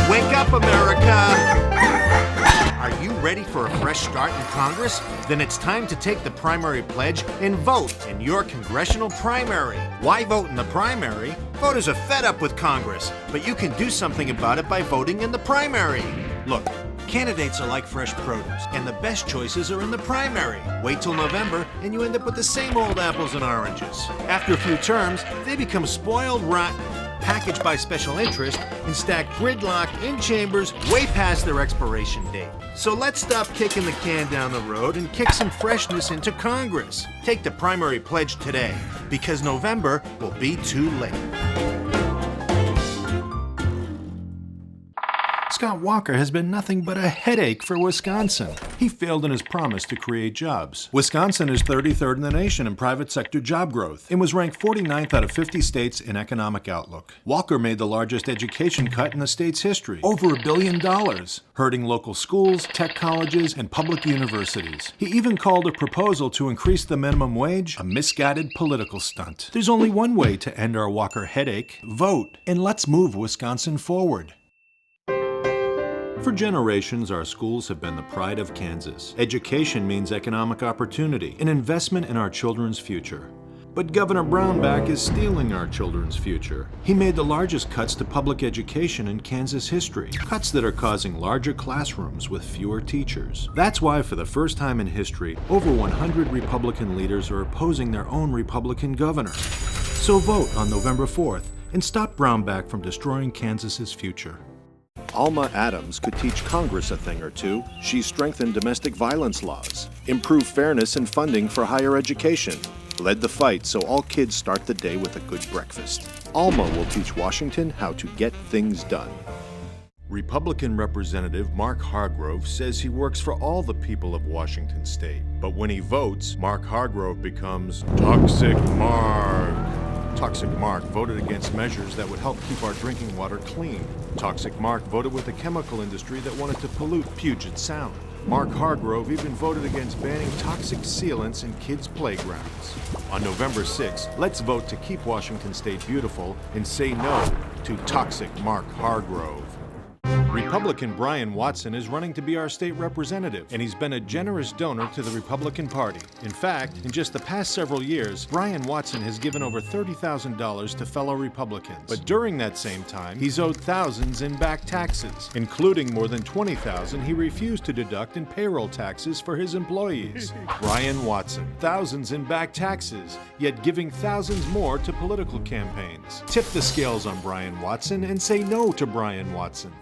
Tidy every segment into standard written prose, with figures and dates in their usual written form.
Wake up, America! Are you ready for a fresh start in Congress? Then it's time to take the primary pledge and vote in your congressional primary. Why vote in the primary? Voters are fed up with Congress, but you can do something about it by voting in the primary. Look, candidates are like fresh produce, and the best choices are in the primary. Wait till November, and you end up with the same old apples and oranges. After a few terms, they become spoiled rotten, packaged by special interest, and stacked gridlock in chambers way past their expiration date. So let's stop kicking the can down the road and kick some freshness into Congress. Take the primary pledge today, because November will be too late. Scott Walker has been nothing but a headache for Wisconsin. He failed in his promise to create jobs. Wisconsin is 33rd in the nation in private sector job growth and was ranked 49th out of 50 states in economic outlook. Walker made the largest education cut in the state's history, over $1 billion, hurting local schools, tech colleges, and public universities. He even called a proposal to increase the minimum wage a misguided political stunt. There's only one way to end our Walker headache: vote, and let's move Wisconsin forward. For generations, our schools have been the pride of Kansas. Education means economic opportunity, an investment in our children's future. But Governor Brownback is stealing our children's future. He made the largest cuts to public education in Kansas history, cuts that are causing larger classrooms with fewer teachers. That's why, for the first time in history, over 100 Republican leaders are opposing their own Republican governor. So vote on November 4th and stop Brownback from destroying Kansas's future. Alma Adams could teach Congress a thing or two. She strengthened domestic violence laws, improved fairness and funding for higher education, led the fight so all kids start the day with a good breakfast. Alma will teach Washington how to get things done. Republican Representative Mark Hargrove says he works for all the people of Washington State. But when he votes, Mark Hargrove becomes Toxic Mark. Toxic Mark voted against measures that would help keep our drinking water clean. Toxic Mark voted with the chemical industry that wanted to pollute Puget Sound. Mark Hargrove even voted against banning toxic sealants in kids' playgrounds. On November 6th, let's vote to keep Washington State beautiful and say no to Toxic Mark Hargrove. Republican Brian Watson is running to be our state representative, and he's been a generous donor to the Republican Party. In fact, in just the past several years, Brian Watson has given over $30,000 to fellow Republicans. But during that same time, he's owed thousands in back taxes, including more than $20,000 he refused to deduct in payroll taxes for his employees. Brian Watson, thousands in back taxes, yet giving thousands more to political campaigns. Tip the scales on Brian Watson and say no to Brian Watson.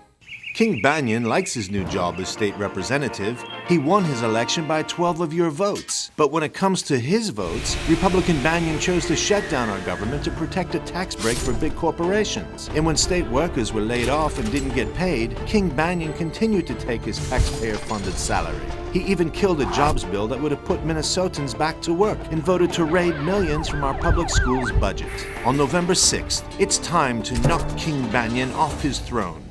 King Banyon likes his new job as state representative. He won his election by 12 of your votes. But when it comes to his votes, Republican Banyon chose to shut down our government to protect a tax break for big corporations. And when state workers were laid off and didn't get paid, King Banyon continued to take his taxpayer-funded salary. He even killed a jobs bill that would have put Minnesotans back to work and voted to raid millions from our public schools budget. On November 6th, it's time to knock King Banyon off his throne.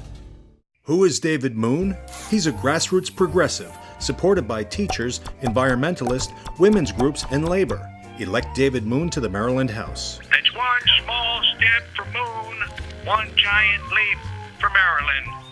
Who is David Moon? He's a grassroots progressive, supported by teachers, environmentalists, women's groups, and labor. Elect David Moon to the Maryland House. It's one small step for Moon, one giant leap for Maryland.